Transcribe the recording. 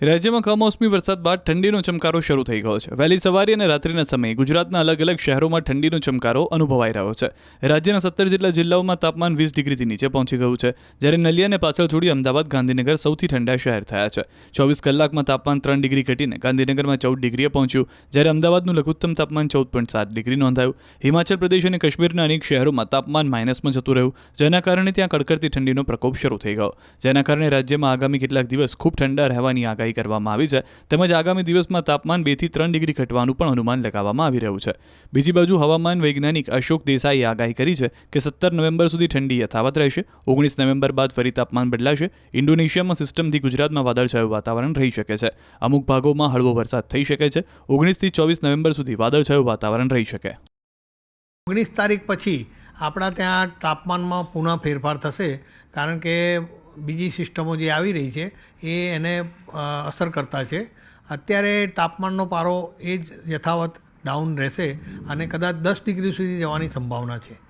રાજ્યમાં કમોસમી વરસાદ બાદ ઠંડીનો ચમકારો શરૂ થઈ ગયો છે. વહેલી સવારે અને રાત્રિના સમયે ગુજરાતના અલગ અલગ શહેરોમાં ઠંડીનો ચમકારો અનુભવાઈ રહ્યો છે. રાજ્યના 17 જેટલા જિલ્લાઓમાં તાપમાન 20 ડિગ્રીથી નીચે પહોંચી ગયું છે, જ્યારે નલિયાને પાછળ છોડી અમદાવાદ, ગાંધીનગર સૌથી ઠંડા શહેર થયા છે. 24 કલાકમાં તાપમાન 3 ડિગ્રી ઘટીને ગાંધીનગરમાં 14 ડિગ્રીએ પહોંચ્યું, જ્યારે અમદાવાદનું લઘુત્તમ તાપમાન 14.7 ડિગ્રી નોંધાયું. હિમાચલ પ્રદેશ અને કાશ્મીરના અનેક શહેરોમાં તાપમાન માઇનસમાં જતું રહ્યું, જેના કારણે ત્યાં કડકડતી ઠંડીનો પ્રકોપ શરૂ થઈ ગયો. જેના કારણે રાજ્યમાં આગામી કેટલાક દિવસ ખૂબ ઠંડા રહેવાની આગાહી કરવામાં આવી છે. તેમજ આગામી દિવસમાં તાપમાન 2 થી 3 ડિગ્રી ઘટવાનું પણ અનુમાન લગાવવામાં આવી રહ્યું છે. બીજી બાજુ હવામાન વૈજ્ઞાનિક અશોક દેસાઈએ આગાહી કરી છે કે 17 નવેમ્બર સુધી ઠંડી યથાવત રહેશે. 19 નવેમ્બર બાદ ફરી તાપમાન બદલાશે. ઇન્ડોનેશિયામાં સિસ્ટમથી ગુજરાતમાં વાદળછાયું વાતાવરણ રહી શકે છે. અમુક ભાગોમાં હળવો વરસાદ થઈ શકે છે. 19 થી 24 નવેમ્બર સુધી વાદળછાયું વાતાવરણ રહી શકે. 19 તારીખ પછી આપણા ત્યાં તાપમાનમાં પુનઃ ફેરફાર થશે, કારણ કે બીજી સિસ્ટમો જે આવી રહી છે એ એને અસર કરતા છે. અત્યારે તાપમાનનો પારો એ જ યથાવત ડાઉન રહેશે અને કદાચ 10 ડિગ્રી સુધી જવાની સંભાવના છે.